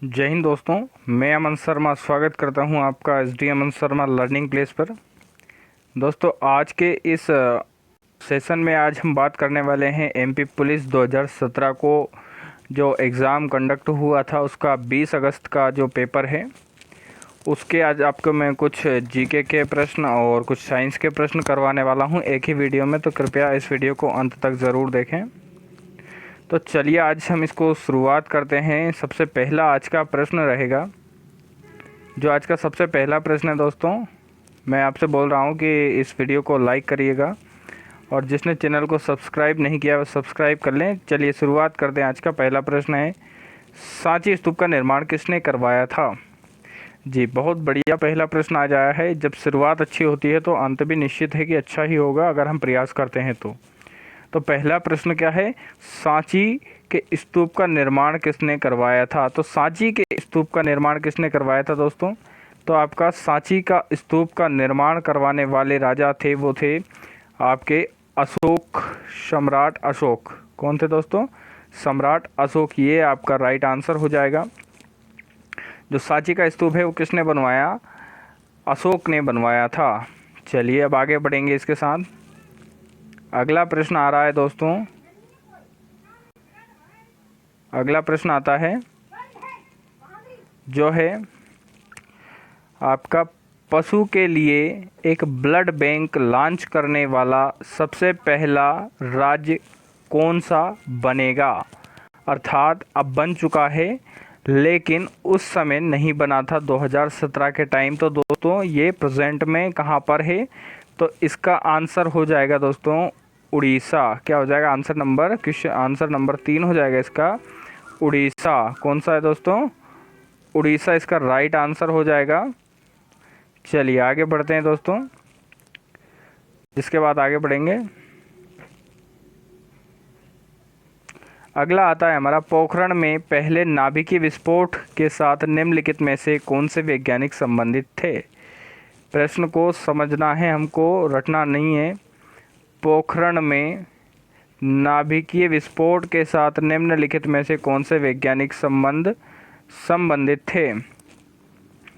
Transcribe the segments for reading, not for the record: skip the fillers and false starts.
जय हिंद दोस्तों, मैं अमन शर्मा स्वागत करता हूं आपका एसडी अमन शर्मा लर्निंग प्लेस पर। दोस्तों, आज के इस सेशन में आज हम बात करने वाले हैं एमपी पुलिस 2017 को जो एग्ज़ाम कंडक्ट हुआ था उसका 20 अगस्त का जो पेपर है उसके आज आपको मैं कुछ जीके के प्रश्न और कुछ साइंस के प्रश्न करवाने वाला हूं एक ही वीडियो में, तो कृपया इस वीडियो को अंत तक ज़रूर देखें। तो चलिए आज हम इसको शुरुआत करते हैं। सबसे पहला आज का प्रश्न रहेगा, जो आज का सबसे पहला प्रश्न है दोस्तों, मैं आपसे बोल रहा हूँ कि इस वीडियो को लाइक करिएगा और जिसने चैनल को सब्सक्राइब नहीं किया वो सब्सक्राइब कर लें। चलिए शुरुआत करते हैं। आज का पहला प्रश्न है, सांची स्तूप का निर्माण किसने करवाया था? जी, बहुत बढ़िया पहला प्रश्न आज आया है। जब शुरुआत अच्छी होती है तो अंत भी निश्चित है कि अच्छा ही होगा अगर हम प्रयास करते हैं तो पहला प्रश्न क्या है, सांची के स्तूप का निर्माण किसने करवाया था? तो सांची के स्तूप का निर्माण किसने करवाया था दोस्तों? तो आपका सांची का स्तूप का निर्माण करवाने वाले राजा थे, वो थे आपके अशोक, सम्राट अशोक। कौन थे दोस्तों? सम्राट अशोक। ये आपका राइट आंसर हो जाएगा। जो सांची का स्तूप है वो किसने बनवाया? अशोक ने बनवाया था। चलिए अब आगे बढ़ेंगे इसके साथ। अगला प्रश्न आ रहा है दोस्तों, अगला प्रश्न आता है जो है आपका पशु के लिए एक ब्लड बैंक लॉन्च करने वाला सबसे पहला राज्य कौन सा बनेगा? अर्थात अब बन चुका है लेकिन उस समय नहीं बना था 2017 के टाइम। तो दोस्तों ये प्रेजेंट में कहाँ पर है? तो इसका आंसर हो जाएगा दोस्तों उड़ीसा। क्या हो जाएगा आंसर नंबर? आंसर नंबर 3 हो जाएगा इसका, उड़ीसा। कौन सा है दोस्तों? उड़ीसा इसका राइट आंसर हो जाएगा। चलिए आगे बढ़ते हैं दोस्तों, जिसके बाद आगे बढ़ेंगे। अगला आता है हमारा, पोखरण में पहले नाभिकीय विस्फोट के साथ निम्नलिखित में से कौन से वैज्ञानिक संबंधित थे? प्रश्न को समझना है हमको, रटना नहीं है। पोखरण में नाभिकीय विस्फोट के साथ निम्नलिखित में से कौन से वैज्ञानिक संबंधित थे?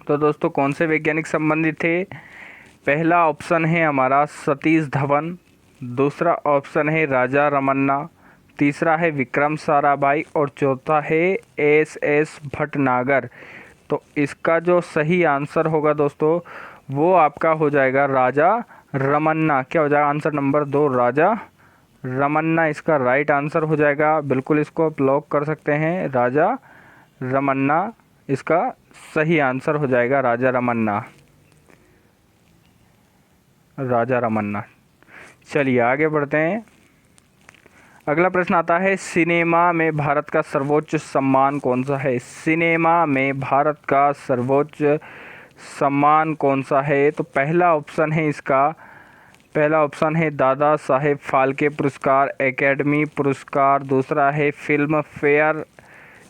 तो दोस्तों कौन से वैज्ञानिक संबंधित थे? पहला ऑप्शन है हमारा सतीश धवन, दूसरा ऑप्शन है राजा रमन्ना, तीसरा है विक्रम साराभाई और चौथा है एस भटनागर। तो इसका जो सही आंसर होगा दोस्तों वो आपका हो जाएगा राजा रमन्ना। क्या हो जाएगा आंसर नंबर 2? राजा रमन्ना इसका राइट आंसर हो जाएगा। बिल्कुल इसको आप लॉक कर सकते हैं, राजा रमन्ना इसका सही आंसर हो जाएगा, राजा रमन्ना, राजा रमन्ना। चलिए आगे बढ़ते हैं। अगला प्रश्न आता है, सिनेमा में भारत का सर्वोच्च सम्मान कौन सा है? सिनेमा में भारत का सर्वोच्च सम्मान कौन सा है? तो पहला ऑप्शन है इसका, पहला ऑप्शन है दादा साहेब फाल्के पुरस्कार, एकेडमी पुरस्कार, दूसरा है फिल्म फेयर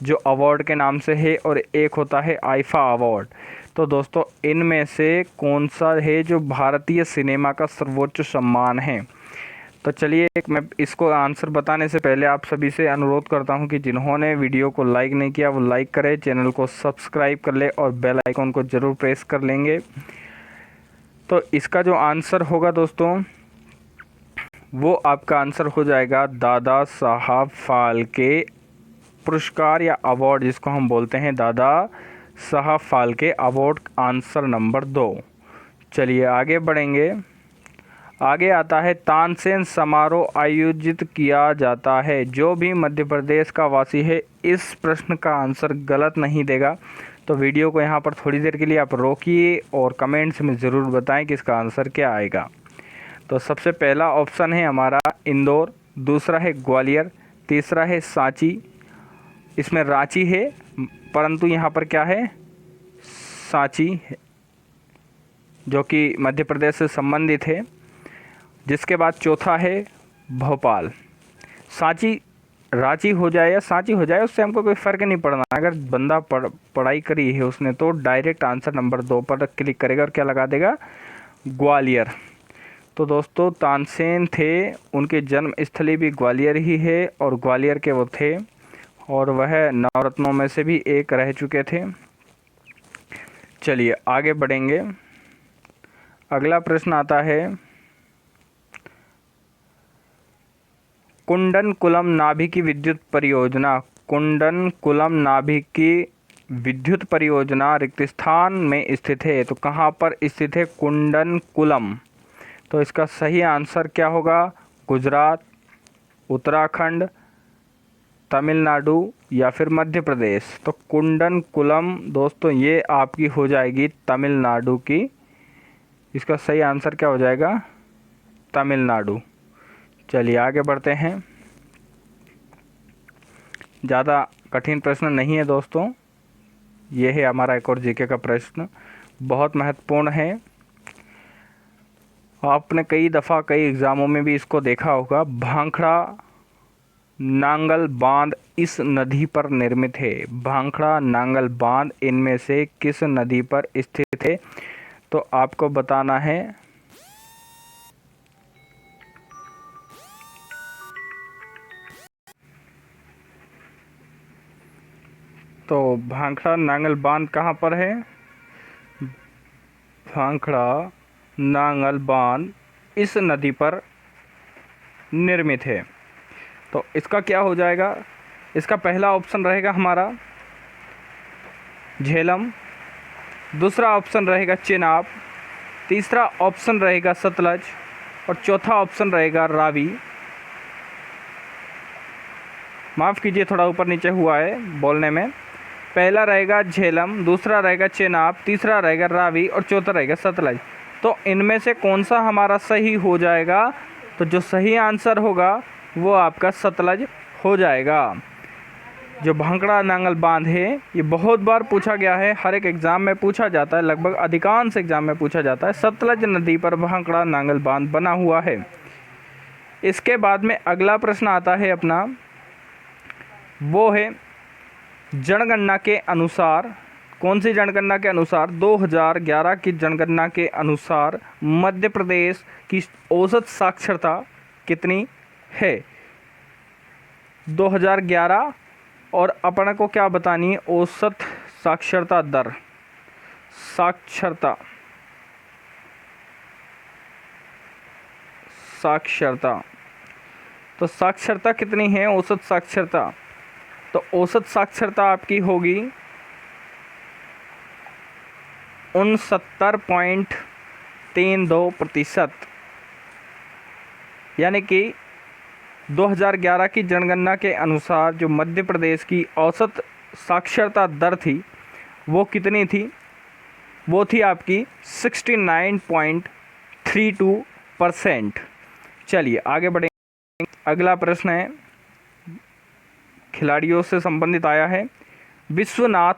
जो अवार्ड के नाम से है और एक होता है आईफा अवार्ड। तो दोस्तों इनमें से कौन सा है जो भारतीय सिनेमा का सर्वोच्च सम्मान है? तो चलिए मैं इसको आंसर बताने से पहले आप सभी से अनुरोध करता हूं कि जिन्होंने वीडियो को लाइक नहीं किया वो लाइक करें, चैनल को सब्सक्राइब कर ले और बेल आइकन को ज़रूर प्रेस कर लेंगे। तो इसका जो आंसर होगा दोस्तों वो आपका आंसर हो जाएगा दादा साहब फाल्के पुरस्कार या अवार्ड, जिसको हम बोलते हैं Dada Saheb Phalke award, answer number 2। चलिए आगे बढ़ेंगे। आगे आता है, तानसेन समारोह आयोजित किया जाता है। जो भी मध्य प्रदेश का वासी है इस प्रश्न का आंसर गलत नहीं देगा, तो वीडियो को यहाँ पर थोड़ी देर के लिए आप रोकिए और कमेंट्स में ज़रूर बताएं कि इसका आंसर क्या आएगा। तो सबसे पहला ऑप्शन है हमारा इंदौर, दूसरा है ग्वालियर, तीसरा है सांची, इसमें रांची है परंतु यहाँ पर क्या है सांची है जो कि मध्य प्रदेश से संबंधित है। जिसके बाद चौथा है भोपाल। सांची रांची हो जाए या सांची हो जाए उससे हमको कोई फ़र्क नहीं पड़ना। अगर बंदा पढ़ाई करी है उसने तो डायरेक्ट आंसर नंबर 2 पर क्लिक करेगा और क्या लगा देगा? ग्वालियर। तो दोस्तों तानसेन थे, उनके जन्म स्थली भी ग्वालियर ही है और ग्वालियर के वो थे और वह नवरत्नों में से भी एक रह चुके थे। चलिए आगे बढ़ेंगे। अगला प्रश्न आता है, कुंडनकुलम नाभिकी विद्युत परियोजना, कुंडनकुलम नाभिकी विद्युत परियोजना रिक्त स्थान में स्थित है। तो कहाँ पर स्थित है कुंडनकुलम? तो इसका सही आंसर क्या होगा? गुजरात, उत्तराखंड, तमिलनाडु या फिर मध्य प्रदेश। तो कुंडनकुलम दोस्तों ये आपकी हो जाएगी तमिलनाडु की। इसका सही आंसर क्या हो जाएगा? तमिलनाडु। चलिए आगे बढ़ते हैं। ज़्यादा कठिन प्रश्न नहीं है दोस्तों, ये है हमारा एक और जीके का प्रश्न, बहुत महत्वपूर्ण है। आपने कई दफ़ा कई एग्ज़ामों में भी इसको देखा होगा। भांखड़ा नांगल बांध इस नदी पर निर्मित है। भांखड़ा नांगल बांध इनमें से किस नदी पर स्थित है? तो आपको बताना है। तो भांखड़ा नांगल बांध कहाँ पर है? भांखड़ा नांगल बांध इस नदी पर निर्मित है। तो इसका क्या हो जाएगा? इसका पहला ऑप्शन रहेगा हमारा झेलम, दूसरा ऑप्शन रहेगा चेनाब, तीसरा ऑप्शन रहेगा सतलज और चौथा ऑप्शन रहेगा रावी। माफ़ कीजिए, थोड़ा ऊपर नीचे हुआ है बोलने में। पहला रहेगा झेलम, दूसरा रहेगा चेनाब, तीसरा रहेगा रावी और चौथा रहेगा सतलज। तो इनमें से कौन सा हमारा सही हो जाएगा? तो जो सही आंसर होगा वो आपका सतलज हो जाएगा। जो भांखड़ा नांगल बांध है ये बहुत बार पूछा गया है, हर एक एग्ज़ाम में पूछा जाता है, लगभग अधिकांश एग्ज़ाम में पूछा जाता है। सतलज नदी पर भांखड़ा नांगल बांध बना हुआ है। इसके बाद में अगला प्रश्न आता है अपना, वो है जनगणना के अनुसार, कौन सी जनगणना के अनुसार? 2011 की जनगणना के अनुसार मध्य प्रदेश की औसत साक्षरता कितनी है? 2011 और अपन को क्या बतानी है? औसत साक्षरता दर, साक्षरता। तो साक्षरता कितनी है? औसत साक्षरता, तो औसत साक्षरता आपकी होगी 69.32%। यानी कि 2011 की जनगणना के अनुसार जो मध्य प्रदेश की औसत साक्षरता दर थी वो कितनी थी? वो थी आपकी 69.32%। चलिए आगे बढ़ेंगे। अगला प्रश्न है, खिलाड़ियों से संबंधित आया है। विश्वनाथ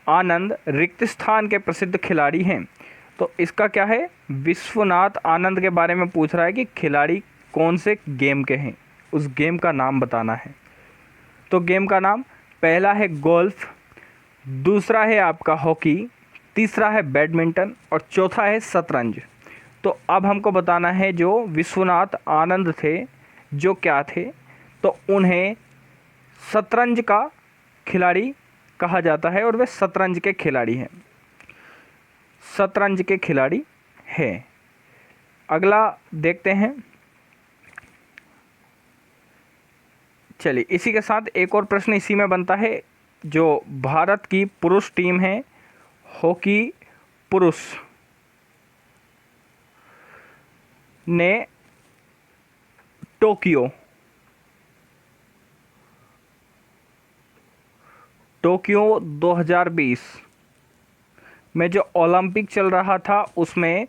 आनंद रिक्त स्थान के प्रसिद्ध खिलाड़ी हैं। तो इसका क्या है? विश्वनाथ आनंद के बारे में पूछ रहा है कि खिलाड़ी कौन से गेम के हैं, उस गेम का नाम बताना है। तो गेम का नाम, पहला है गोल्फ, दूसरा है आपका हॉकी, तीसरा है बैडमिंटन और चौथा है शतरंज। तो अब हमको बताना है जो विश्वनाथ आनंद थे जो क्या थे? तो उन्हें शतरंज का खिलाड़ी कहा जाता है और वे शतरंज के खिलाड़ी हैं, शतरंज के खिलाड़ी हैं। अगला देखते हैं। चलिए इसी के साथ एक और प्रश्न इसी में बनता है। जो भारत की पुरुष टीम है हॉकी पुरुष ने टोक्यो 2020 में जो ओलंपिक चल रहा था उसमें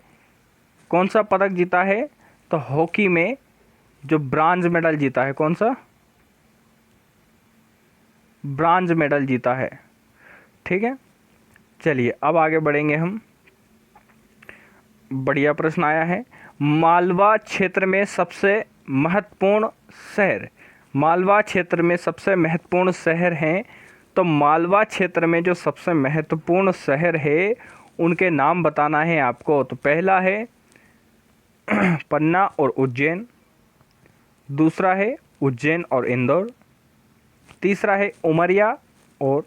कौन सा पदक जीता है? तो हॉकी में जो ब्रांज मेडल जीता है, कौन सा? ब्रांज मेडल जीता है। ठीक है, चलिए अब आगे बढ़ेंगे हम। बढ़िया प्रश्न आया है। मालवा क्षेत्र में सबसे महत्वपूर्ण शहर, मालवा क्षेत्र में सबसे महत्वपूर्ण शहर हैं। तो मालवा क्षेत्र में जो सबसे महत्वपूर्ण शहर है उनके नाम बताना है आपको। तो पहला है पन्ना और उज्जैन, दूसरा है उज्जैन और इंदौर। तीसरा है उमरिया और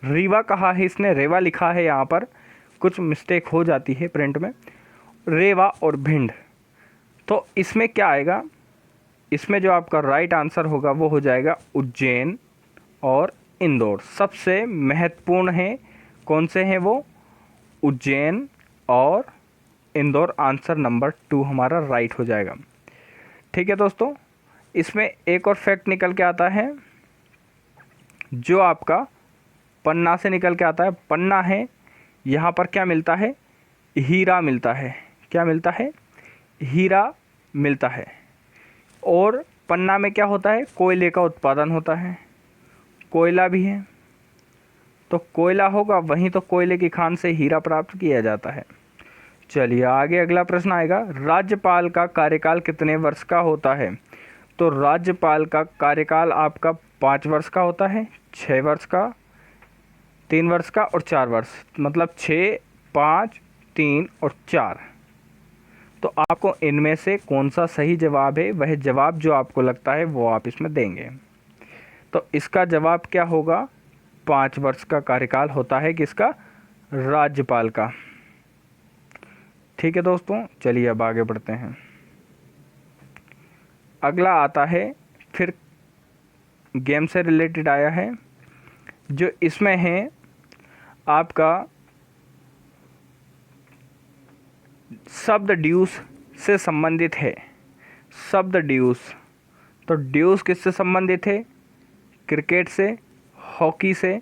रीवा कहा है इसने, रेवा लिखा है यहाँ पर, कुछ मिस्टेक हो जाती है प्रिंट में, रेवा और भिंड। तो इसमें क्या आएगा, इसमें जो आपका राइट आंसर होगा वो हो जाएगा उज्जैन और इंदौर। सबसे महत्वपूर्ण है, कौन से हैं वो, उज्जैन और इंदौर। आंसर नंबर 2 हमारा राइट हो जाएगा। ठीक है दोस्तों, इसमें एक और फैक्ट निकल के आता है जो आपका पन्ना से निकल के आता है। पन्ना है, यहाँ पर क्या मिलता है, हीरा मिलता है। क्या मिलता है, हीरा मिलता है। और पन्ना में क्या होता है, कोयले का उत्पादन होता है, कोयला भी है। तो कोयला होगा वहीं, तो कोयले की खान से हीरा प्राप्त किया जाता है। चलिए आगे अगला प्रश्न आएगा, राज्यपाल का कार्यकाल कितने वर्ष का होता है। तो राज्यपाल का कार्यकाल आपका 5 वर्ष का होता है, 6 वर्ष का, 3 वर्ष का और 4 वर्ष, मतलब 6, 5, 3 और 4। तो आपको इनमें से कौन सा सही जवाब है, वह जवाब जो आपको लगता है वो आप इसमें देंगे। तो इसका जवाब क्या होगा, 5 वर्ष का कार्यकाल होता है किसका, राज्यपाल का। ठीक है दोस्तों, चलिए अब आगे बढ़ते हैं। अगला आता है, फिर गेम से रिलेटेड आया है, जो इसमें है आपका शब्द ड्यूस से संबंधित है। शब्द ड्यूस, तो ड्यूस किससे संबंधित है, क्रिकेट से, हॉकी से,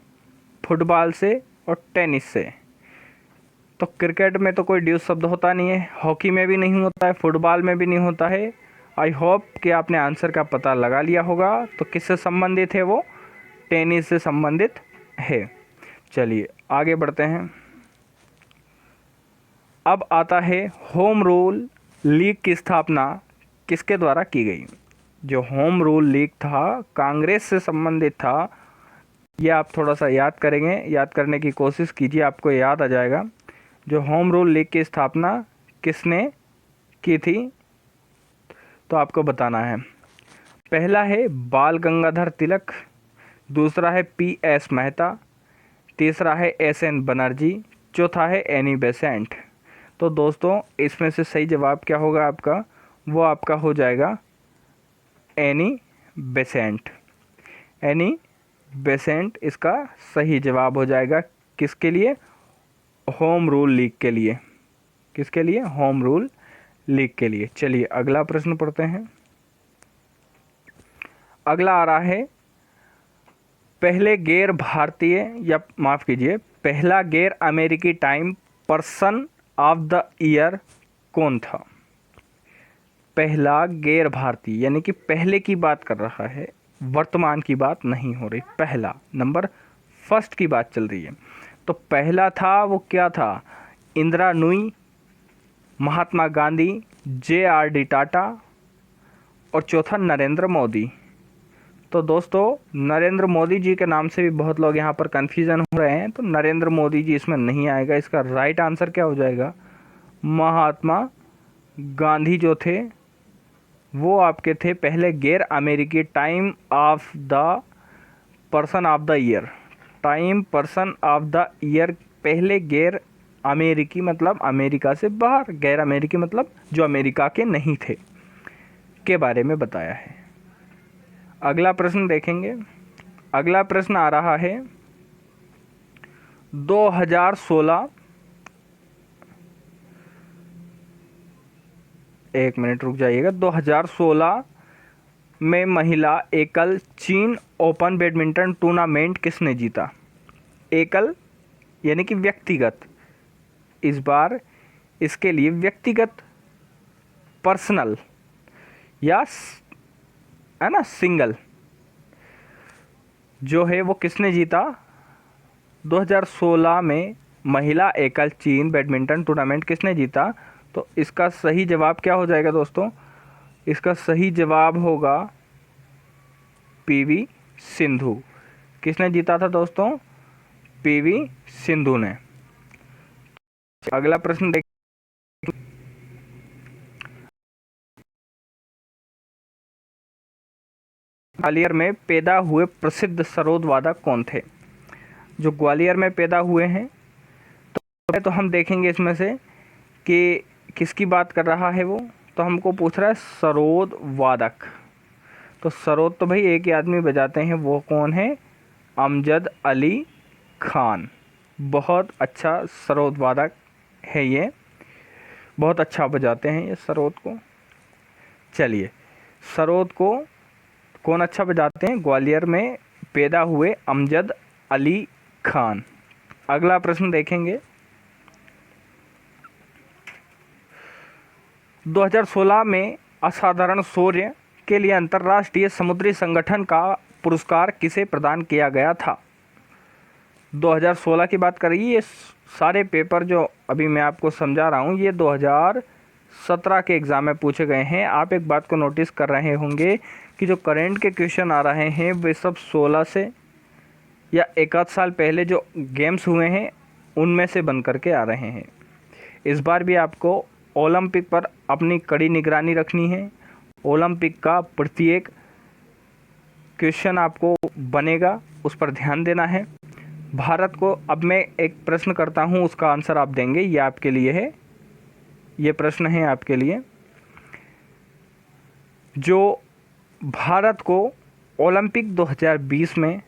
फुटबॉल से और टेनिस से। तो क्रिकेट में तो कोई ड्यूस शब्द होता नहीं है, हॉकी में भी नहीं होता है, फुटबॉल में भी नहीं होता है। आई होप कि आपने आंसर का पता लगा लिया होगा। तो किससे संबंधित है वो, टेनिस से संबंधित है। चलिए आगे बढ़ते हैं। अब आता है होम रूल लीग की स्थापना किसके द्वारा की गई। जो होम रूल लीग था, कांग्रेस से संबंधित था। ये आप थोड़ा सा याद करेंगे, याद करने की कोशिश कीजिए, आपको याद आ जाएगा। जो होम रूल लीग की स्थापना किसने की थी, तो आपको बताना है। पहला है बाल गंगाधर तिलक, दूसरा है PS मेहता, तीसरा है SN बनर्जी, चौथा है एनी बेसेंट। तो दोस्तों इसमें से सही जवाब क्या होगा आपका, वो आपका हो जाएगा एनी बेसेंट। एनी बेसेंट इसका सही जवाब हो जाएगा। किसके लिए, होम रूल लीग के लिए। किसके लिए, होम रूल लीग के लिए। चलिए अगला प्रश्न पढ़ते हैं। अगला आ रहा है, पहले गैर भारतीय, या माफ़ कीजिए, पहला गैर अमेरिकी time person of the year कौन था। पहला गैर भारतीय, यानी कि पहले की बात कर रहा है, वर्तमान की बात नहीं हो रही, पहला नंबर फर्स्ट की बात चल रही है। तो पहला था वो क्या था, इंदिरा नूई, महात्मा गांधी, JRD टाटा और चौथा नरेंद्र मोदी। तो दोस्तों नरेंद्र मोदी जी के नाम से भी बहुत लोग यहाँ पर कन्फ्यूज़न हो रहे हैं, तो नरेंद्र मोदी जी इसमें नहीं आएगा। इसका राइट आंसर क्या हो जाएगा, महात्मा गांधी जो थे वो आपके थे पहले गैर अमेरिकी time of the person of the year. Time person of the year, पहले गैर अमेरिकी मतलब अमेरिका से बाहर, गैर अमेरिकी मतलब जो अमेरिका के नहीं थे, के बारे में बताया है। अगला प्रश्न देखेंगे। अगला प्रश्न आ रहा है 2016, एक मिनट रुक जाइएगा, 2016 में महिला एकल चीन ओपन बैडमिंटन टूर्नामेंट किसने जीता। एकल यानी कि व्यक्तिगत, इस बार इसके लिए व्यक्तिगत, पर्सनल या है ना सिंगल, जो है वो किसने जीता। 2016 में महिला एकल चीन बैडमिंटन टूर्नामेंट किसने जीता। तो इसका सही जवाब क्या हो जाएगा दोस्तों, इसका सही जवाब होगा PV सिंधु। किसने जीता था दोस्तों, PV सिंधु ने। अगला प्रश्न देख ग्वालियर में पैदा हुए प्रसिद्ध सरोद वादक कौन थे? जो ग्वालियर में पैदा हुए हैं, तो हम देखेंगे इसमें से कि किसकी बात कर रहा है वो। तो हमको पूछ रहा है सरोद वादक। तो सरोद तो भाई एक ही आदमी बजाते हैं, वो कौन है? अमजद अली खान। बहुत अच्छा सरोद वादक है ये, बहुत अच्छा बजाते हैं ये सरोद को। चलिए, सरोद को कौन अच्छा बजाते हैं? ग्वालियर में पैदा हुए अमजद अली खान। अगला प्रश्न देखेंगे। 2016 में असाधारण शौर्य के लिए अंतर्राष्ट्रीय समुद्री संगठन का पुरस्कार किसे प्रदान किया गया था? 2016 की बात करिए। ये सारे पेपर जो अभी मैं आपको समझा रहा हूँ ये 2017 के एग्ज़ाम में पूछे गए हैं। आप एक बात को नोटिस कर रहे होंगे कि जो करंट के क्वेश्चन आ रहे हैं वे सब 16 से या एक आध साल पहले जो गेम्स हुए हैं उनमें से बन करके आ रहे हैं। इस बार भी आपको ओलंपिक पर अपनी कड़ी निगरानी रखनी है। ओलंपिक का प्रत्येक क्वेश्चन आपको बनेगा, उस पर ध्यान देना है। भारत को अब मैं एक प्रश्न करता हूँ, उसका आंसर आप देंगे। ये आपके लिए है, ये प्रश्न है आपके लिए। जो भारत को ओलंपिक 2020 में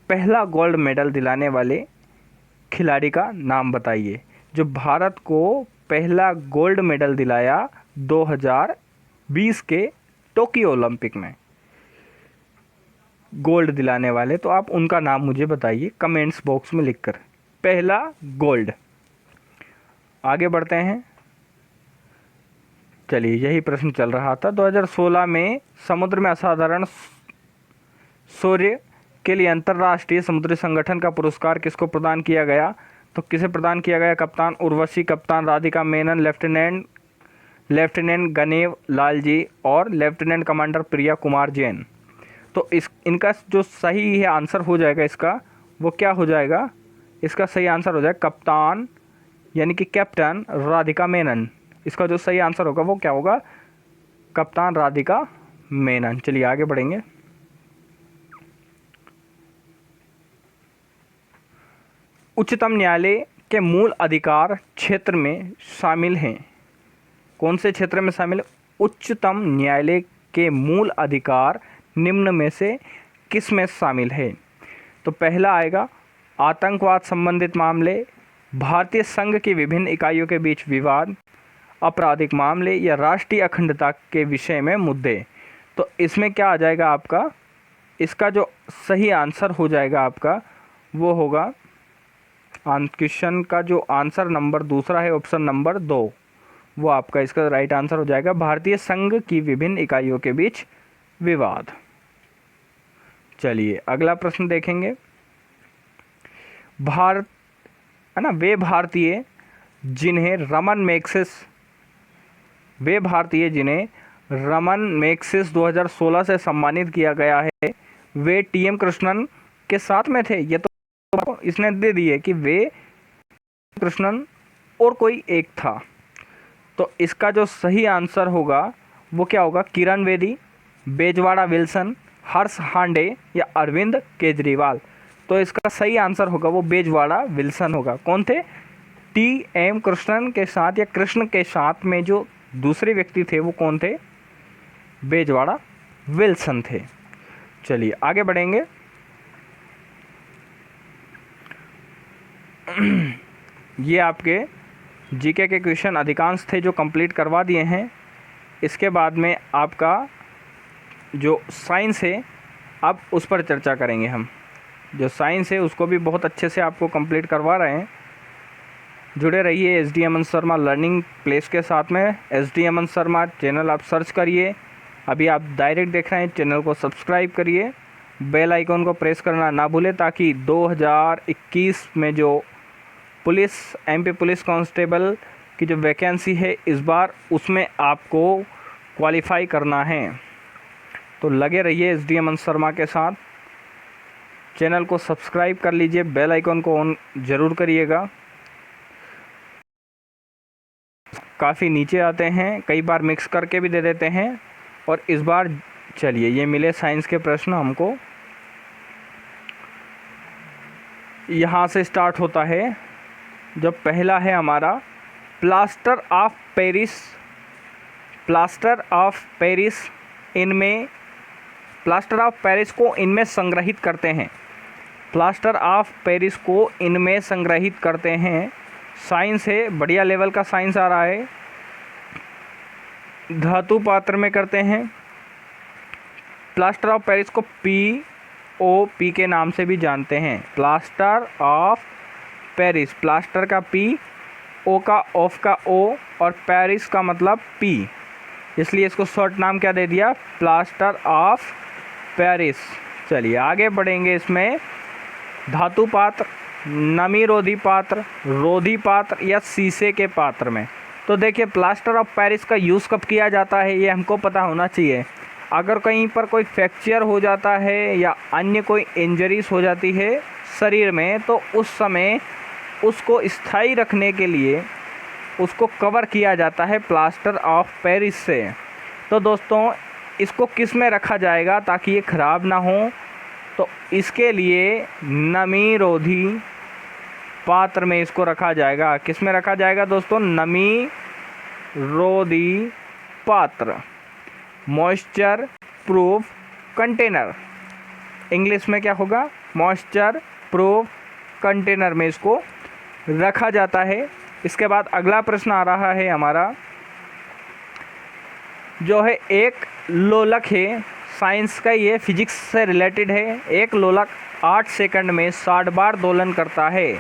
पहला गोल्ड मेडल दिलाने वाले खिलाड़ी का नाम बताइए। जो भारत को पहला गोल्ड मेडल दिलाया 2020 के टोक्यो ओलंपिक में, गोल्ड दिलाने वाले, तो आप उनका नाम मुझे बताइए कमेंट्स बॉक्स में लिखकर। पहला गोल्ड। आगे बढ़ते हैं। चलिए, यही प्रश्न चल रहा था। 2016 में समुद्र में असाधारण शौर्य के लिए अंतर्राष्ट्रीय समुद्री संगठन का पुरस्कार किसको प्रदान किया गया? तो किसे प्रदान किया गया? कप्तान उर्वशी, कप्तान राधिका मेनन, लेफ्टिनेंट गनेव लाल जी और लेफ्टिनेंट कमांडर प्रिया कुमार जैन। तो इनका जो सही है आंसर हो जाएगा इसका, वो क्या हो जाएगा? इसका सही आंसर हो जाएगा कप्तान यानी कि कैप्टन राधिका मेनन। इसका जो सही आंसर होगा वो क्या होगा? कप्तान राधिका मेनन। चलिए आगे बढ़ेंगे। उच्चतम न्यायालय के मूल अधिकार क्षेत्र में शामिल हैं। कौन से क्षेत्र में शामिल है? उच्चतम न्यायालय के मूल अधिकार निम्न में से किस में शामिल है? तो पहला आएगा आतंकवाद संबंधित मामले, भारतीय संघ की विभिन्न इकाइयों के बीच विवाद, आपराधिक मामले या राष्ट्रीय अखंडता के विषय में मुद्दे। तो इसमें क्या आ जाएगा आपका? इसका जो सही आंसर हो जाएगा आपका वो होगा, क्वेश्चन का जो आंसर नंबर दूसरा है, ऑप्शन नंबर 2, वो आपका इसका राइट आंसर हो जाएगा। भारतीय संघ की विभिन्न इकाइयों के बीच विवाद। चलिए अगला प्रश्न देखेंगे। भारत है ना, वे भारतीय जिन्हें रमन मैग्सेसे 2016 से सम्मानित किया गया है वे टीएम कृष्णन के साथ में थे। ये तो इसने दे दिए कि वे कृष्णन और कोई एक था। तो इसका जो सही आंसर होगा वो क्या होगा? किरण बेदी, बेजवाड़ा विल्सन, हर्ष हांडे या अरविंद केजरीवाल। तो इसका सही आंसर होगा वो बेजवाड़ा विल्सन होगा। कौन थे? टीएम कृष्णन के साथ या कृष्ण के साथ में जो दूसरे व्यक्ति थे वो कौन थे? बेजवाड़ा विल्सन थे। चलिए आगे बढ़ेंगे। ये आपके जीके के क्वेश्चन अधिकांश थे जो कंप्लीट करवा दिए हैं। इसके बाद में आपका जो साइंस है अब उस पर चर्चा करेंगे हम। जो साइंस है उसको भी बहुत अच्छे से आपको कंप्लीट करवा रहे हैं। जुड़े रहिए एस डी अमन शर्मा लर्निंग प्लेस के साथ में। एस डी अमन शर्मा चैनल आप सर्च करिए। अभी आप डायरेक्ट देख रहे हैं, चैनल को सब्सक्राइब करिए, बेल आइकॉन को प्रेस करना ना भूलें ताकि 2021 में जो एमपी पुलिस कांस्टेबल की जो वैकेंसी है इस बार उसमें आपको क्वालिफाई करना है। तो लगे रहिए एस डी अमन शर्मा के साथ। चैनल को सब्सक्राइब कर लीजिए, बेल आइकॉन को ऑन ज़रूर करिएगा। काफ़ी नीचे आते हैं, कई बार मिक्स करके भी दे देते हैं और इस बार चलिए, ये मिले साइंस के प्रश्न हमको। यहाँ से स्टार्ट होता है। जो पहला है हमारा, plaster of Paris. Plaster of Paris इनमें, प्लास्टर ऑफ पेरिस को इनमें संग्रहित करते हैं। प्लास्टर ऑफ पेरिस को इनमें संग्रहित करते हैं। साइंस है, बढ़िया लेवल का साइंस आ रहा है। धातु पात्र में करते हैं। प्लास्टर ऑफ पेरिस को POP के नाम से भी जानते हैं। प्लास्टर ऑफ पेरिस, प्लास्टर का P, O का ऑफ का O और पेरिस का मतलब P, इसलिए इसको शॉर्ट नाम क्या दे दिया, प्लास्टर ऑफ पेरिस। चलिए आगे बढ़ेंगे। इसमें धातु पात्र, नमी रोधी पात्र, रोधी पात्र या शीशे के पात्र में। तो देखिए, प्लास्टर ऑफ पेरिस का यूज़ कब किया जाता है ये हमको पता होना चाहिए। अगर कहीं पर कोई फ्रैक्चर हो जाता है या अन्य कोई इंजरीज हो जाती है शरीर में, तो उस समय उसको स्थायी रखने के लिए उसको कवर किया जाता है प्लास्टर ऑफ पेरिस से। तो दोस्तों, इसको किस में रखा जाएगा ताकि ये ख़राब ना हो, तो इसके लिए नमी रोधी पात्र में इसको रखा जाएगा। किस में रखा जाएगा दोस्तों, नमी रोधी पात्र, मॉइस्चर प्रूफ कंटेनर। इंग्लिश में क्या होगा, मॉइस्चर प्रूफ कंटेनर में इसको रखा जाता है। इसके बाद अगला प्रश्न आ रहा है हमारा, जो है एक लोलक है। साइंस का ये फिजिक्स से रिलेटेड है। एक लोलक 8 सेकंड में 60 बार दोलन करता है।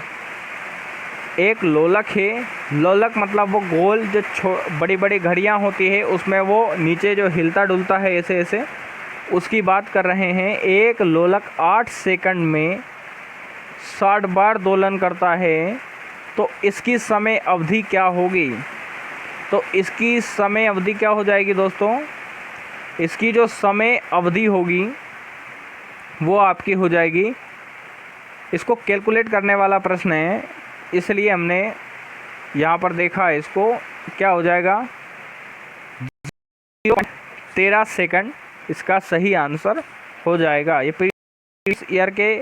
एक लोलक है, लोलक मतलब वो गोल जो बड़ी बड़ी घड़ियाँ होती है उसमें वो नीचे जो हिलता डुलता है ऐसे ऐसे, उसकी बात कर रहे हैं। एक लोलक 8 सेकंड में 60 बार दोलन करता है, तो इसकी समय अवधि क्या होगी। तो इसकी समय अवधि क्या हो जाएगी दोस्तों, इसकी जो समय अवधि होगी वो आपकी हो जाएगी, इसको कैलकुलेट करने वाला प्रश्न है इसलिए हमने यहाँ पर देखा है। इसको क्या हो जाएगा, 13 सेकंड इसका सही आंसर हो जाएगा। ये प्रीवियस ईयर के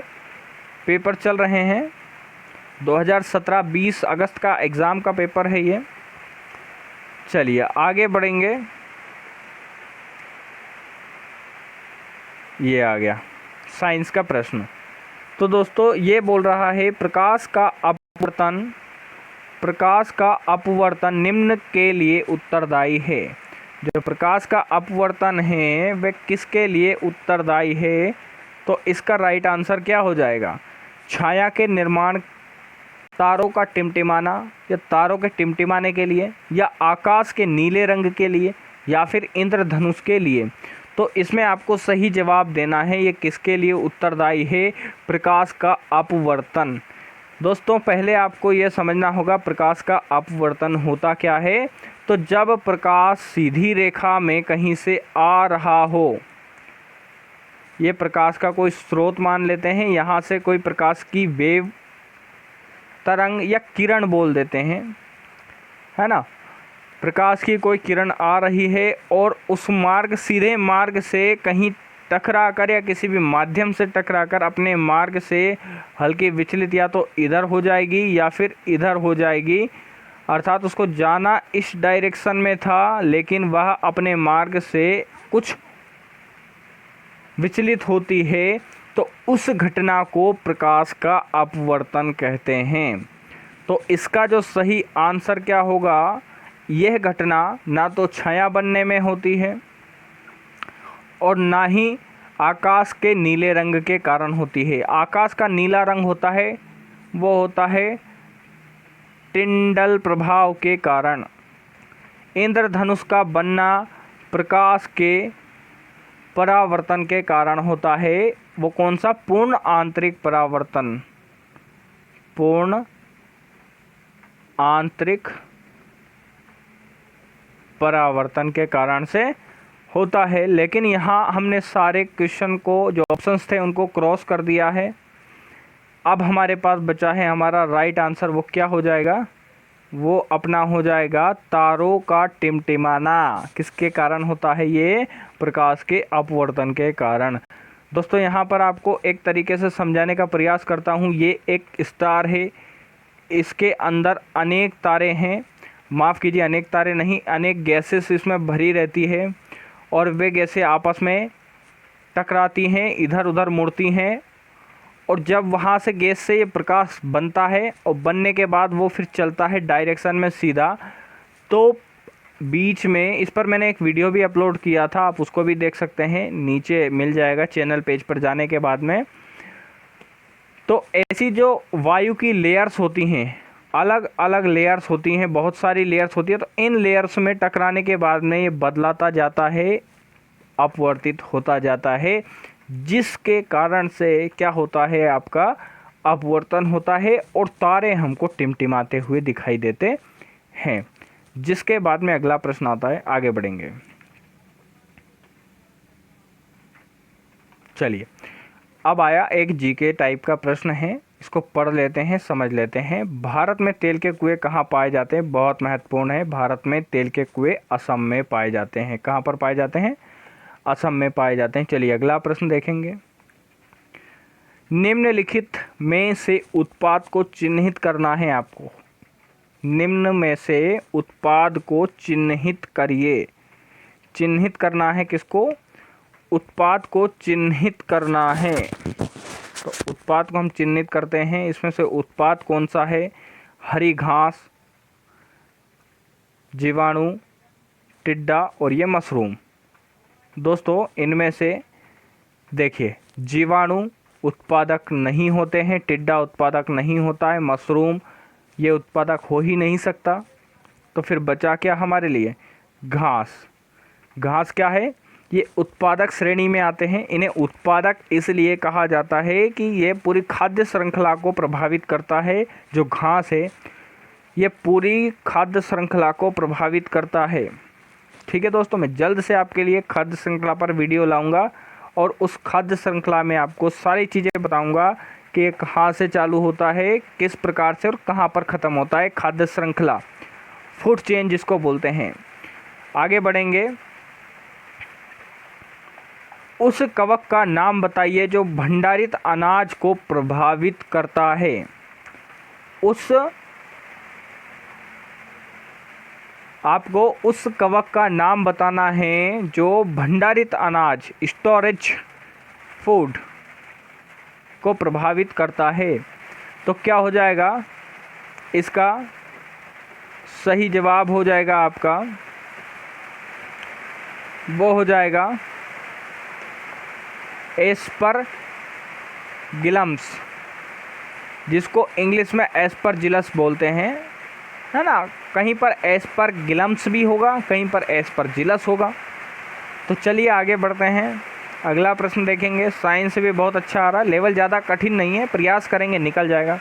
पेपर चल रहे हैं, 2017-20 अगस्त का एग्ज़ाम का पेपर है ये। चलिए आगे बढ़ेंगे। ये आ गया साइंस का प्रश्न। तो दोस्तों, ये बोल रहा है प्रकाश का अपवर्तन निम्न के लिए उत्तरदायी है। जो प्रकाश का अपवर्तन है वह किसके लिए उत्तरदायी है, तो इसका राइट आंसर क्या हो जाएगा, छाया के निर्माण, तारों का टिमटिमाना या तारों के टिमटिमाने के लिए, या आकाश के नीले रंग के लिए, या फिर इंद्रधनुष के लिए। तो इसमें आपको सही जवाब देना है, ये किसके लिए उत्तरदायी है, प्रकाश का अपवर्तन। दोस्तों, पहले आपको ये समझना होगा प्रकाश का अपवर्तन होता क्या है। तो जब प्रकाश सीधी रेखा में कहीं से आ रहा हो, ये प्रकाश का कोई स्रोत मान लेते हैं, यहाँ से कोई प्रकाश की वेव, तरंग या किरण बोल देते हैं, है ना। प्रकाश की कोई किरण आ रही है और उस मार्ग, सीधे मार्ग से कहीं टकरा कर या किसी भी माध्यम से टकरा कर अपने मार्ग से हल्की विचलित या तो इधर हो जाएगी या फिर इधर हो जाएगी। अर्थात उसको जाना इस डायरेक्शन में था लेकिन वह अपने मार्ग से कुछ विचलित होती है, तो उस घटना को प्रकाश का अपवर्तन कहते हैं। तो इसका जो सही आंसर क्या होगा, यह घटना ना तो छाया बनने में होती है और ना ही आकाश के नीले रंग के कारण होती है। आकाश का नीला रंग होता है, वो होता है टिंडल प्रभाव के कारण। इंद्रधनुष का बनना प्रकाश के परावर्तन के कारण होता है। वो कौन सा, पूर्ण आंतरिक परावर्तन, पूर्ण आंतरिक परावर्तन के कारण से होता है। लेकिन यहाँ हमने सारे क्वेश्चन को, जो ऑप्शंस थे उनको क्रॉस कर दिया है। अब हमारे पास बचा है हमारा राइट आंसर, वो क्या हो जाएगा, वो अपना हो जाएगा तारों का टिमटिमाना। किसके कारण होता है ये? प्रकाश के अपवर्तन के कारण। दोस्तों यहाँ पर आपको एक तरीके से समझाने का प्रयास करता हूँ। ये एक स्टार है, इसके अंदर अनेक तारे हैं, माफ़ कीजिए अनेक तारे नहीं, अनेक गैसेस इसमें भरी रहती है और वे गैसें आपस में टकराती हैं, इधर उधर मुड़ती हैं और जब वहाँ से गैस से ये प्रकाश बनता है और बनने के बाद वो फिर चलता है डायरेक्शन में सीधा। तो बीच में इस पर मैंने एक वीडियो भी अपलोड किया था, आप उसको भी देख सकते हैं, नीचे मिल जाएगा चैनल पेज पर जाने के बाद में। तो ऐसी जो वायु की लेयर्स होती हैं, अलग अलग लेयर्स होती हैं, बहुत सारी लेयर्स होती है, तो इन लेयर्स में टकराने के बाद में ये बदलाता जाता है, अपवर्तित होता जाता है, जिसके कारण से क्या होता है? आपका अपवर्तन होता है और तारे हमको टिमटिमाते हुए दिखाई देते हैं। जिसके बाद में अगला प्रश्न आता है, आगे बढ़ेंगे। चलिए, अब आया एक जीके टाइप का प्रश्न है, इसको पढ़ लेते हैं, समझ लेते हैं। भारत में तेल के कुएं कहाँ पाए जाते हैं? बहुत महत्वपूर्ण है। भारत में तेल के कुएं असम में पाए जाते हैं। कहाँ पर पाए जाते हैं? असम में पाए जाते हैं। चलिए अगला प्रश्न देखेंगे। निम्नलिखित में से उत्पाद को चिन्हित करना है आपको। निम्न में से उत्पाद को चिन्हित करिए। चिन्हित करना है किसको? उत्पाद को चिन्हित करना है। तो उत्पाद को हम चिन्हित करते हैं। इसमें से उत्पाद कौन सा है? हरी घास, जीवाणु, टिड्डा और ये मशरूम। दोस्तों इनमें से देखिए, जीवाणु उत्पादक नहीं होते हैं, टिड्डा उत्पादक नहीं होता है, मशरूम ये उत्पादक हो ही नहीं सकता। तो फिर बचा क्या हमारे लिए? घास। घास क्या है? ये उत्पादक श्रेणी में आते हैं। इन्हें उत्पादक इसलिए कहा जाता है कि ये पूरी खाद्य श्रृंखला को प्रभावित करता है। जो घास है ये पूरी खाद्य श्रृंखला को प्रभावित करता है। ठीक है दोस्तों, मैं जल्द से आपके लिए खाद्य श्रृंखला पर वीडियो लाऊंगा और उस खाद्य श्रृंखला में आपको सारी चीज़ें बताऊंगा कि ये कहाँ से चालू होता है, किस प्रकार से और कहाँ पर ख़त्म होता है खाद्य श्रृंखला, फूड चेन जिसको बोलते हैं। आगे बढ़ेंगे। उस कवक का नाम बताइए जो भंडारित अनाज को प्रभावित करता है। आपको उस कवक का नाम बताना है जो भंडारित अनाज, स्टोरेज फूड को प्रभावित करता है। तो क्या हो जाएगा? इसका सही जवाब हो जाएगा आपका, वो हो जाएगा एस्परगिलम्स, जिसको इंग्लिश में एस्परजिलस बोलते हैं, है ना। कहीं पर एस्परगिलम्स भी होगा, कहीं पर एस्परजिलस होगा। तो चलिए आगे बढ़ते हैं, अगला प्रश्न देखेंगे। साइंस भी बहुत अच्छा आ रहा है, लेवल ज़्यादा कठिन नहीं है, प्रयास करेंगे निकल जाएगा।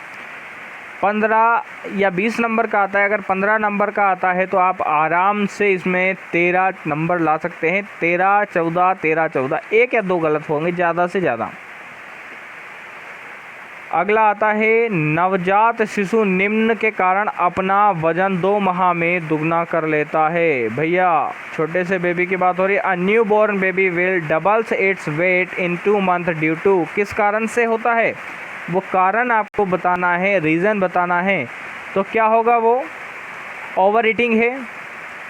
15 या 20 नंबर का आता है। अगर 15 नंबर का आता है तो आप आराम से इसमें 13 नंबर ला सकते हैं। 13, 14, 13, 14, एक या दो गलत होंगे ज़्यादा से ज़्यादा। अगला आता है, नवजात शिशु निम्न के कारण अपना वजन 2 माह में दुगना कर लेता है। भैया छोटे से बेबी की बात हो रही है। A newborn baby will doubles its weight in 2 month due to, किस कारण से होता है? वो कारण आपको बताना है, रीज़न बताना है। तो क्या होगा? वो ओवर ईटिंग है,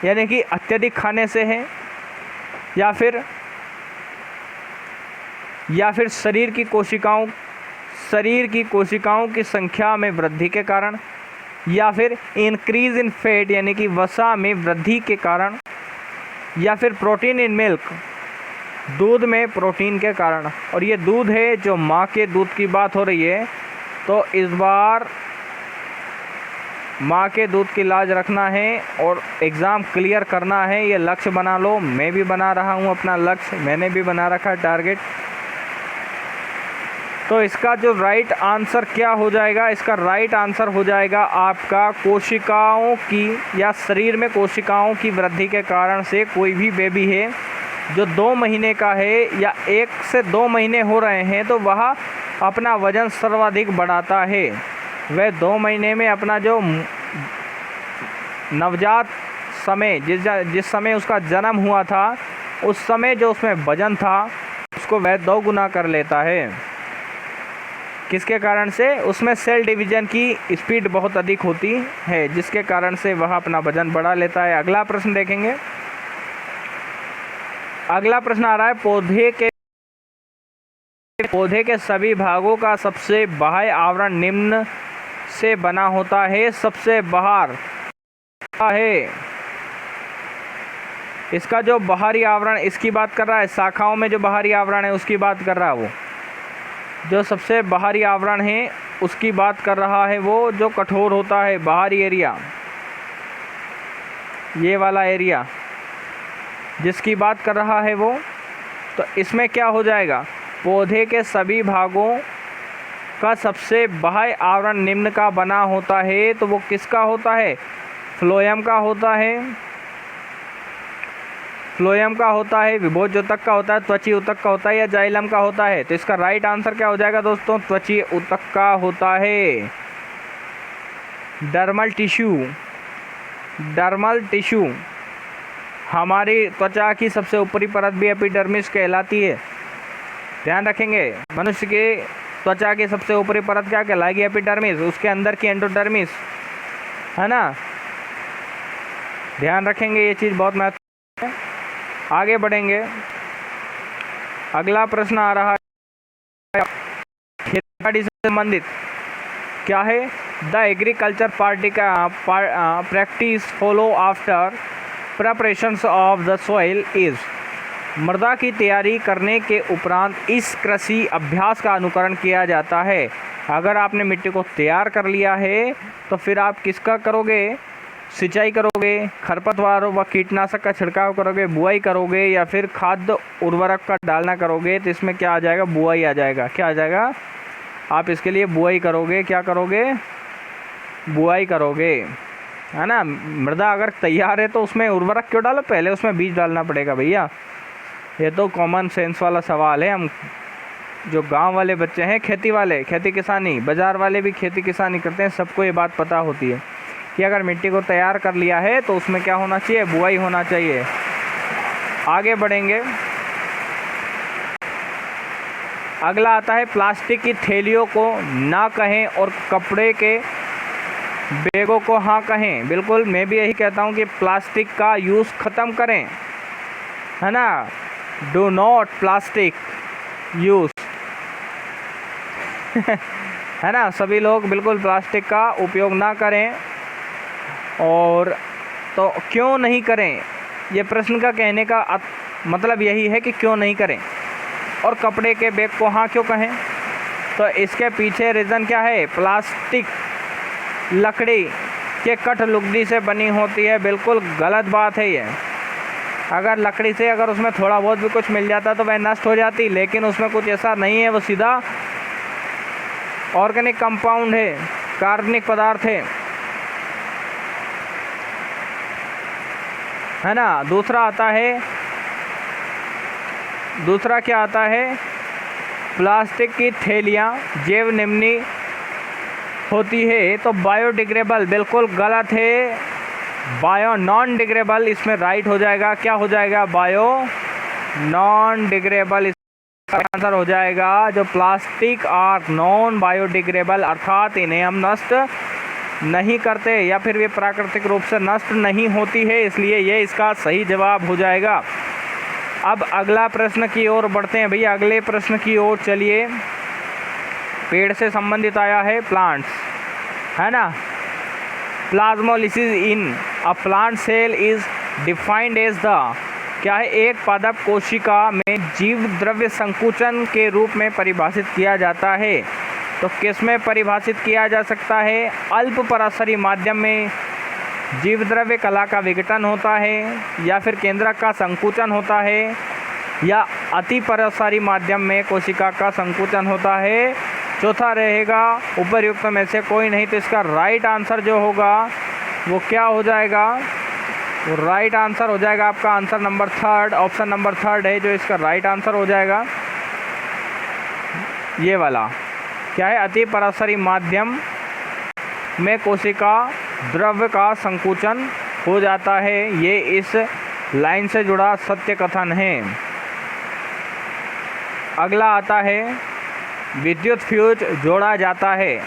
यानी कि अत्यधिक खाने से है, या फिर शरीर की कोशिकाओं की संख्या में वृद्धि के कारण, या फिर इंक्रीज इन फैट यानी कि वसा में वृद्धि के कारण, या फिर प्रोटीन इन मिल्क, दूध में प्रोटीन के कारण। और ये दूध है जो माँ के दूध की बात हो रही है, तो इस बार माँ के दूध की लाज रखना है और एग्ज़ाम क्लियर करना है, ये लक्ष्य बना लो। मैं भी बना रहा हूँ अपना लक्ष्य, मैंने भी बना रखा है टारगेट। तो इसका जो राइट आंसर क्या हो जाएगा? इसका राइट आंसर हो जाएगा आपका कोशिकाओं की या शरीर में कोशिकाओं की वृद्धि के कारण से कोई भी बेबी है जो 2 महीने का है या 1 से 2 महीने हो रहे हैं, तो वह अपना वज़न सर्वाधिक बढ़ाता है। वह 2 महीने में अपना जो नवजात समय जिस समय उसका जन्म हुआ था उस समय जो उसमें वजन था उसको वह 2 गुना कर लेता है। किसके कारण से? उसमें सेल डिवीजन की स्पीड बहुत अधिक होती है जिसके कारण से वह अपना वजन बढ़ा लेता है। अगला प्रश्न देखेंगे। अगला प्रश्न आ रहा है पौधे के सभी भागों का सबसे बाह्य आवरण निम्न से बना होता है। सबसे बाहर है इसका जो बाहरी आवरण, इसकी बात कर रहा है। शाखाओं में जो बाहरी आवरण है उसकी बात कर रहा है वो। जो सबसे बाहरी आवरण है उसकी बात कर रहा है वो, जो कठोर होता है बाहरी एरिया, ये वाला एरिया जिसकी बात कर रहा है वो। तो इसमें क्या हो जाएगा? पौधे के सभी भागों का सबसे बाह्य आवरण निम्न का बना होता है। तो वो किसका होता है? फ्लोएम का होता है। फ्लोएम का होता है, विभोज ऊतक का होता है, त्वचीय ऊतक का होता है या जाइलम का होता है? तो इसका राइट आंसर क्या हो जाएगा दोस्तों? त्वचीय ऊतक का होता है। डर्मल टिश्यू हमारी त्वचा की सबसे ऊपरी परत भी एपिडर्मिस कहलाती है। ध्यान रखेंगे, मनुष्य के त्वचा की सबसे ऊपरी परत क्या कहलाएगी? एपिडर्मिस। उसके अंदर की एंडोडर्मिस, है ना। ध्यान रखेंगे, ये चीज़ बहुत महत्वपूर्ण है। आगे बढ़ेंगे। अगला प्रश्न आ रहा है खेती से संबंधित। क्या है? द एग्रीकल्चर पार्टी का practice follow after preparations of the soil is. मृदा की तैयारी करने के उपरांत इस कृषि अभ्यास का अनुकरण किया जाता है। अगर आपने मिट्टी को तैयार कर लिया है तो फिर आप किसका करोगे? सिंचाई करोगे, खरपतवार व कीटनाशक का छिड़काव करोगे, बुआई करोगे या फिर खाद्य उर्वरक का डालना करोगे। तो इसमें क्या आ जाएगा? बुआई आ जाएगा। क्या आ जाएगा? आप इसके लिए बुआई करोगे। क्या करोगे? बुआई करोगे, है ना। मृदा अगर तैयार है तो उसमें उर्वरक क्यों डालो? पहले उसमें बीज डालना पड़ेगा भैया। ये तो कॉमन सेंस वाला सवाल है। हम जो गांव वाले बच्चे हैं, खेती वाले, खेती किसानी, बाज़ार वाले भी खेती किसानी करते हैं, सबको ये बात पता होती है कि अगर मिट्टी को तैयार कर लिया है तो उसमें क्या होना चाहिए? बुआई होना चाहिए। आगे बढ़ेंगे। अगला आता है प्लास्टिक की थैलियों को ना कहें और कपड़े के बैगों को हाँ कहें। बिल्कुल, मैं भी यही कहता हूँ कि प्लास्टिक का यूज़ ख़त्म करें, है ना। डू नॉट प्लास्टिक यूज़ है ना। सभी लोग बिल्कुल प्लास्टिक का उपयोग ना करें। और तो क्यों नहीं करें? ये प्रश्न का कहने का मतलब यही है कि क्यों नहीं करें। और कपड़े के बैग को हाँ क्यों कहें? तो इसके पीछे रीज़न क्या है? प्लास्टिक लकड़ी के कठलुगदी से बनी होती है। बिल्कुल गलत बात है ये। अगर लकड़ी से अगर उसमें थोड़ा बहुत भी कुछ मिल जाता तो वह नष्ट हो जाती, लेकिन उसमें कुछ ऐसा नहीं है। वो सीधा ऑर्गेनिक कंपाउंड है, कार्बनिक पदार्थ है ना। दूसरा क्या आता है? प्लास्टिक की थैलियाँ जैव निम्नी होती है तो बायोडिग्रेडेबल। बिल्कुल गलत है। बायो नॉन डिग्रेडेबल इसमें राइट हो जाएगा। क्या हो जाएगा? बायो नॉन डिग्रेडेबल इसका आंसर हो जाएगा। जो प्लास्टिक आर नॉन बायोडिग्रेडेबल, अर्थात इन्हें हम नष्ट नहीं करते या फिर वे प्राकृतिक रूप से नष्ट नहीं होती है, इसलिए ये इसका सही जवाब हो जाएगा। अब अगला प्रश्न की ओर बढ़ते हैं भैया। अगले प्रश्न की ओर चलिए। पेड़ से संबंधित आया है, प्लांट्स, है ना। Plasmolysis in a plant cell is defined as the. क्या है? एक पादप कोशिका में जीव द्रव्य संकुचन के रूप में परिभाषित किया जाता है। तो किस में परिभाषित किया जा सकता है? अल्प पराशरी माध्यम में जीव द्रव्य कला का विघटन होता है, या फिर केंद्रक का संकुचन होता है, या अति पराशरी माध्यम में कोशिका का संकुचन होता है। चौथा रहेगा उपरयुक्त में से कोई नहीं। तो इसका राइट आंसर जो होगा वो क्या हो जाएगा? वो राइट आंसर हो जाएगा आपका आंसर नंबर 3, ऑप्शन नंबर 3 है जो इसका राइट आंसर हो जाएगा। ये वाला क्या है? अति पराशरी माध्यम में कोशिका द्रव्य का संकुचन हो जाता है, ये इस लाइन से जुड़ा सत्य कथन है। अगला आता है विद्युत फ्यूज जोड़ा जाता है।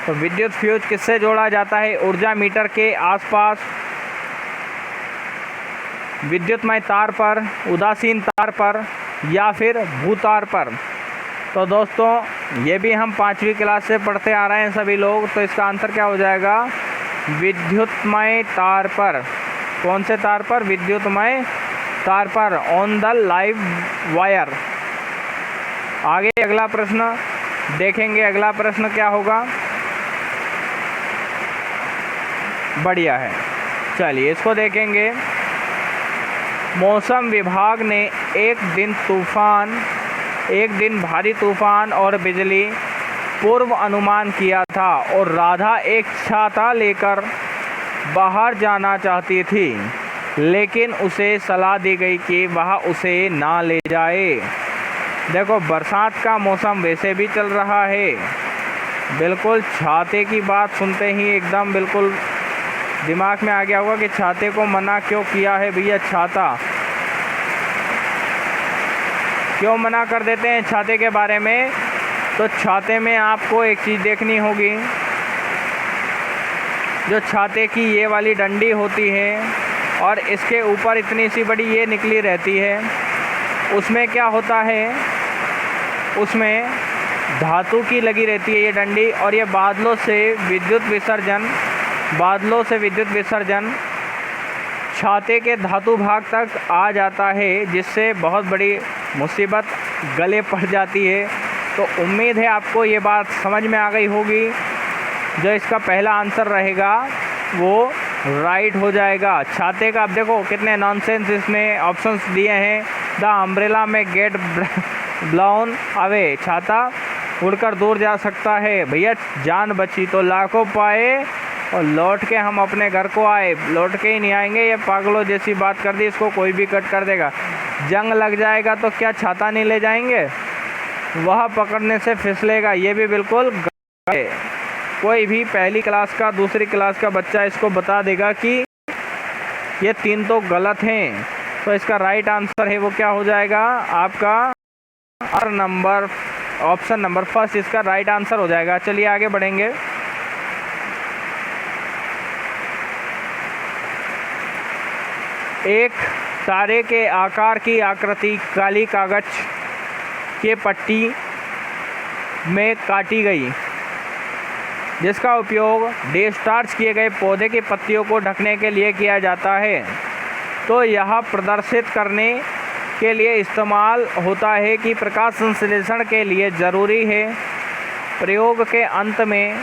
तो विद्युत फ्यूज किससे जोड़ा जाता है? ऊर्जा मीटर के आसपास, विद्युतमय तार पर, उदासीन तार पर या फिर भूतार पर। तो दोस्तों ये भी हम 5वीं क्लास से पढ़ते आ रहे हैं सभी लोग। तो इसका आंसर क्या हो जाएगा? विद्युतमय तार पर। कौन से तार पर? विद्युतमय तार पर, ऑन द लाइव वायर। आगे अगला प्रश्न देखेंगे। अगला प्रश्न क्या होगा? बढ़िया है, चलिए इसको देखेंगे। मौसम विभाग ने एक दिन भारी तूफान और बिजली पूर्व अनुमान किया था और राधा एक छाता लेकर बाहर जाना चाहती थी, लेकिन उसे सलाह दी गई कि वह उसे ना ले जाए। देखो बरसात का मौसम वैसे भी चल रहा है, बिल्कुल छाते की बात सुनते ही एकदम बिल्कुल दिमाग में आ गया होगा कि छाते को मना क्यों किया है भैया। छाता क्यों मना कर देते हैं छाते के बारे में? तो छाते में आपको एक चीज़ देखनी होगी, जो छाते की ये वाली डंडी होती है और इसके ऊपर इतनी सी बड़ी ये निकली रहती है, उसमें क्या होता है? उसमें धातु की लगी रहती है ये डंडी, और ये बादलों से विद्युत विसर्जन छाते के धातु भाग तक आ जाता है, जिससे बहुत बड़ी मुसीबत गले पड़ जाती है। तो उम्मीद है आपको ये बात समझ में आ गई होगी। जो इसका पहला आंसर रहेगा वो राइट हो जाएगा। छाते का अब देखो कितने नॉनसेंस इसमें ऑप्शंस दिए हैं। द अम्ब्रेला में गेट ब्लाउन अवे, छाता उड़कर दूर जा सकता है। भैया जान बची तो लाखों पाए और लौट के हम अपने घर को आए। लौट के ही नहीं आएंगे, ये पागलों जैसी बात कर दी, इसको कोई भी कट कर देगा। जंग लग जाएगा तो क्या छाता नहीं ले जाएंगे? वह पकड़ने से फिसलेगा, ये भी बिल्कुल गलत है। कोई भी पहली क्लास का दूसरी क्लास का बच्चा इसको बता देगा कि ये तीन तो गलत हैं। तो इसका राइट आंसर है वो क्या हो जाएगा आपका? ऑप्शन नंबर फर्स्ट इसका राइट आंसर हो जाएगा। चलिए आगे बढ़ेंगे। एक तारे के आकार की आकृति काली कागज के पट्टी में काटी गई, जिसका उपयोग डिस्चार्ज किए गए पौधे की पत्तियों को ढकने के लिए किया जाता है। तो यह प्रदर्शित करने के लिए इस्तेमाल होता है कि प्रकाश संश्लेषण के लिए ज़रूरी है। प्रयोग के अंत में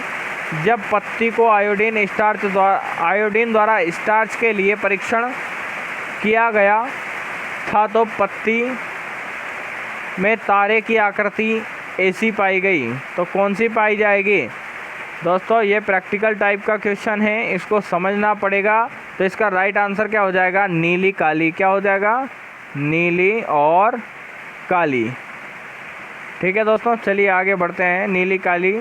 जब पत्ती को आयोडीन द्वारा स्टार्च के लिए परीक्षण किया गया था, तो पत्ती में तारे की आकृति ऐसी पाई गई। तो कौन सी पाई जाएगी? दोस्तों ये प्रैक्टिकल टाइप का क्वेश्चन है, इसको समझना पड़ेगा। तो इसका राइट आंसर क्या हो जाएगा? नीली काली। क्या हो जाएगा? नीली और काली। ठीक है दोस्तों, चलिए आगे बढ़ते हैं। नीली काली।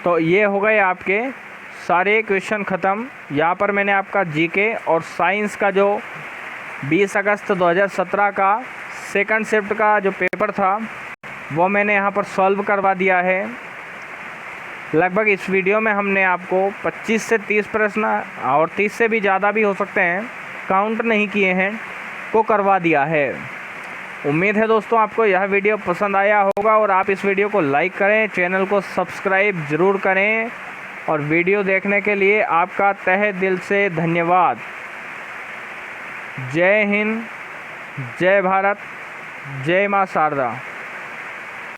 तो ये हो गए आपके सारे क्वेश्चन ख़त्म। यहाँ पर मैंने आपका जीके और साइंस का जो 20 अगस्त 2017 का सेकंड शिफ्ट का जो पेपर था वो मैंने यहाँ पर सॉल्व करवा दिया है। लगभग इस वीडियो में हमने आपको 25 से 30 प्रश्न और 30 से भी ज़्यादा भी हो सकते हैं, काउंट नहीं किए हैं, को करवा दिया है। उम्मीद है दोस्तों आपको यह वीडियो पसंद आया होगा और आप इस वीडियो को लाइक करें, चैनल को सब्सक्राइब ज़रूर करें और वीडियो देखने के लिए आपका तहे दिल से धन्यवाद। जय हिंद, जय भारत, जय मां शारदा।